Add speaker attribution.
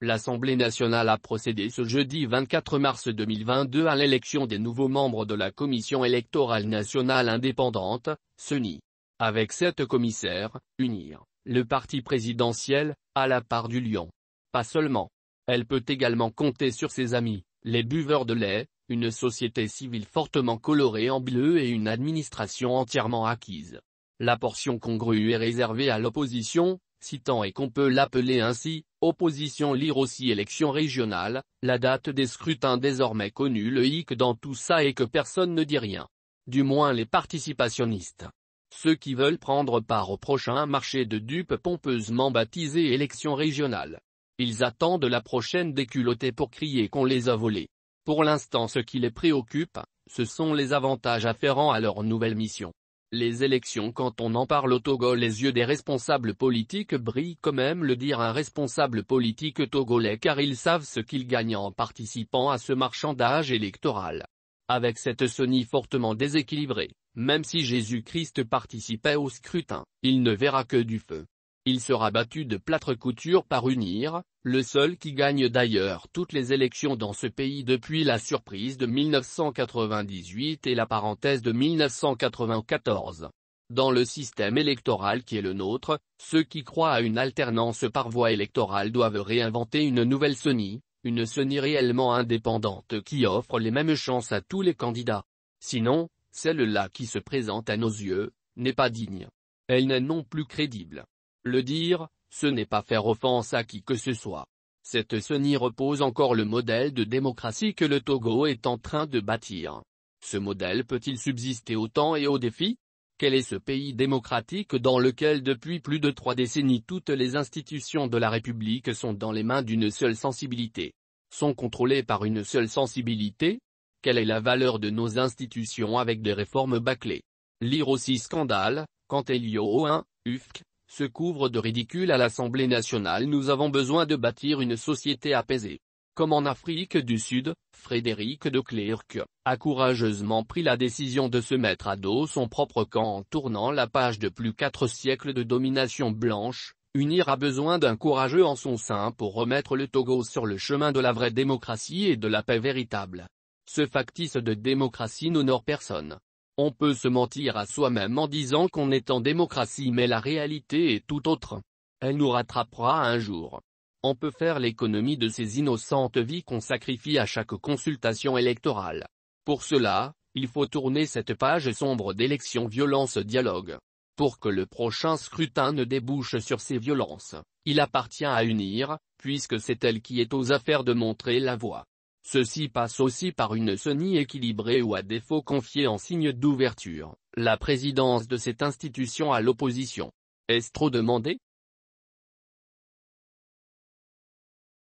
Speaker 1: L'Assemblée nationale a procédé ce jeudi 24 mars 2022 à l'élection des nouveaux membres de la Commission électorale nationale indépendante, CENI. Avec 7 commissaires, UNIR, le parti présidentiel, a la part du lion. Pas seulement. Elle peut également compter sur ses amis, les buveurs de lait, une société civile fortement colorée en bleu et une administration entièrement acquise. La portion congrue est réservée à l'opposition, citant et qu'on peut l'appeler ainsi, opposition lire aussi élections régionales, la date des scrutins désormais connue. Le hic dans tout ça est que personne ne dit rien. Du moins les participationnistes. Ceux qui veulent prendre part au prochain marché de dupes pompeusement baptisé élections régionales. Ils attendent la prochaine déculottée pour crier qu'on les a volés. Pour l'instant ce qui les préoccupe, ce sont les avantages afférents à leur nouvelle mission. Les élections. Quand on en parle au Togo, les yeux des responsables politiques brillent, comme aime le dire un responsable politique togolais, car ils savent ce qu'ils gagnent en participant à ce marchandage électoral. Avec cette CENI fortement déséquilibrée, même si Jésus-Christ participait au scrutin, il ne verra que du feu. Il sera battu de plâtre couture par UNIR, le seul qui gagne d'ailleurs toutes les élections dans ce pays depuis la surprise de 1998 et la parenthèse de 1994. Dans le système électoral qui est le nôtre, ceux qui croient à une alternance par voie électorale doivent réinventer une nouvelle CENI, une CENI réellement indépendante qui offre les mêmes chances à tous les candidats. Sinon, celle-là qui se présente à nos yeux, n'est pas digne. Elle n'est non plus crédible. Le dire, ce n'est pas faire offense à qui que ce soit. Cette CENI repose encore le modèle de démocratie que le Togo est en train de bâtir. Ce modèle peut-il subsister au temps et aux défis? Quel est ce pays démocratique dans lequel depuis plus de 3 décennies toutes les institutions de la République sont dans les mains d'une seule sensibilité? Sont contrôlées par une seule sensibilité? Quelle est la valeur de nos institutions avec des réformes bâclées? Lire aussi scandale, quand Elio 1, UFC, se couvre de ridicule à l'Assemblée nationale. Nous avons besoin de bâtir une société apaisée. Comme en Afrique du Sud, Frédéric de Klerk a courageusement pris la décision de se mettre à dos son propre camp en tournant la page de plus 4 siècles de domination blanche. UNIR a besoin d'un courageux en son sein pour remettre le Togo sur le chemin de la vraie démocratie et de la paix véritable. Ce factice de démocratie n'honore personne. On peut se mentir à soi-même en disant qu'on est en démocratie, mais la réalité est tout autre. Elle nous rattrapera un jour. On peut faire l'économie de ces innocentes vies qu'on sacrifie à chaque consultation électorale. Pour cela, il faut tourner cette page sombre d'élections violence dialogue. Pour que le prochain scrutin ne débouche sur ces violences, il appartient à UNIR, puisque c'est elle qui est aux affaires de montrer la voie. Ceci passe aussi par une CENI équilibrée ou à défaut confiée en signe d'ouverture, la présidence de cette institution à l'opposition. Est-ce trop demandé?